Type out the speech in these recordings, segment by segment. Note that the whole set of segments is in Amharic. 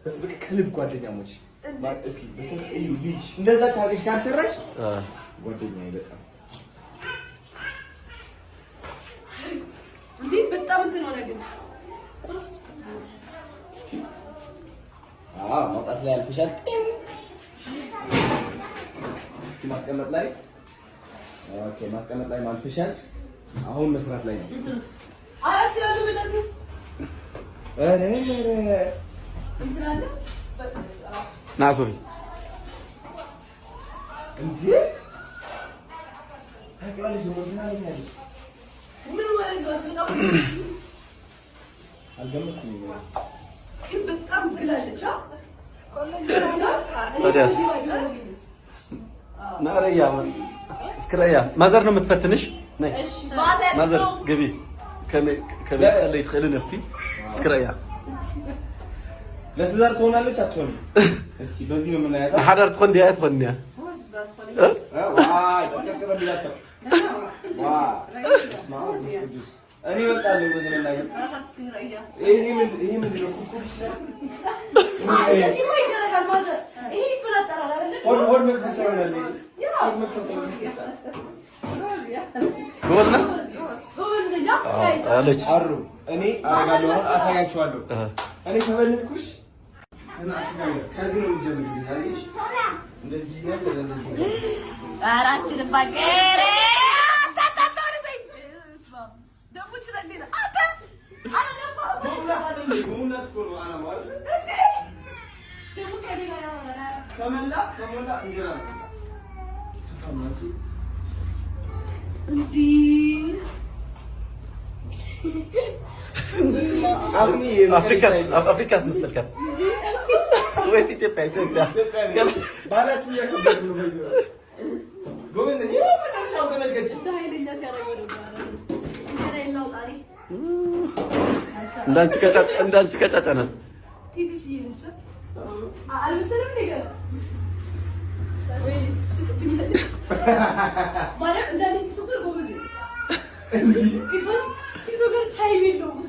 بس بك كلب ጓደኛ ሞች ማለት እስኪ በስልክ እዩ ልጅ እንደዛ ታሪክ ካሰራሽ ጓደኛ ይበጣ እንዴ በጣም እንትን ሆነ ግን ቁርስ እስኪ ማውጣት ላይ አልፈሻል እስኪ ማስቀመጥ ላይ ኦኬ ማስቀመጥ ላይ ማልፈሻል አሁን መስራት ላይ ነው አራሽ ያሉ በላዚ አረ እንትን አለ ናሶፊ እንዴ ታውቂዋለሽ ነው ምን አለ ያለ ምን ወረደ በጣም አልገመትኩም ግን በጣም ግላለች ታዲያስ ናረያ እስክራያ ማዘር ነው የምትፈትንሽ ነይ እሺ ማዘር ግቢ ከቤት ላይ ትخلين እስቲ እስክራያ ለትዳር ትሆናለች አትሆንም እስኪ በዚህ ነው የምናያት ሐዳር ትሆን ዲያት ሆንያ ዋይ ተከከረ ቢላቸው ዋይ እኔ እወጣለሁ በዚህ ነው ነገር ይሄ ምን ነው ኩኩስ እዚህ ወይ ይደረጋል ማዘር ይሄ ይፈለጣል አይደል ወር መክሰሻ ነው ጎበዝና አለች አሩ እኔ አረጋለሁ አሳያችኋለሁ እኔ ተበልጥኩሽ እና ከዚህ ነው የሚጀምረው ታዲያ እንደዚህ ነው እንደዚህ አራችን ባገረ ታታታው ለይ እስማ ደሙ ይችላል አታ ሙላት ኮሎ አና ማለት ደሙ ከሌላ ከመላ እንጀራ ተቀመጪ እንዲ አፍሪካስ መሰልከት ወይስ ኢትዮጵያ ባላስ ያከበሩ ነው ጎበዝ ነው የመጨረሻው ተመልከች ዳይለኛ ሲያደርገው ነው እንደሌላው ጣሪ እንዳንቺ ቀጫጫ ናት ትንሽ ይንጭ አልመሰለም ነገር ወይ ሲጥብኛለች ማለት እንዳለች ቱገር ጎበዝ እንዴ ቢኮዝ ቱገር ታይም የለውም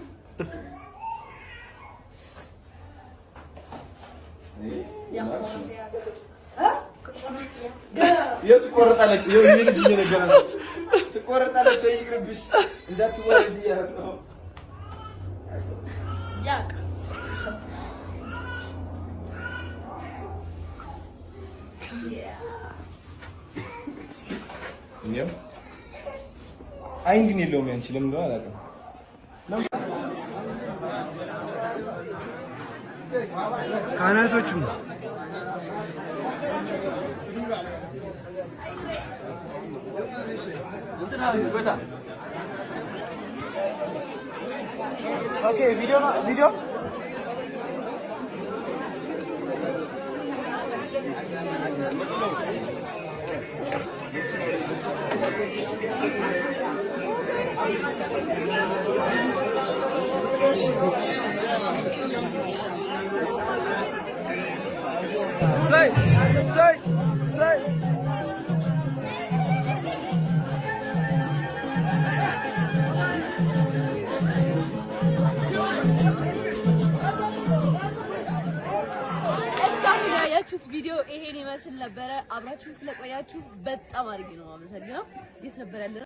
የትቆረጣለች የልጅ ነገር ትቆረጣለች ይቅርብሽ እንዳትወርድ ያለው ያቅ ነው አይን ግን የለውም ያንቺ ለምን ነው አላውቅም ካናቶቹም ኦኬ ቪዲዮ say ያያችሁት ቪዲዮ ይሄን ይመስል ነበር አብራችሁ ስለቆያችሁ በጣም አድርጌ ነው የማመሰግነው የት ነበር ያለ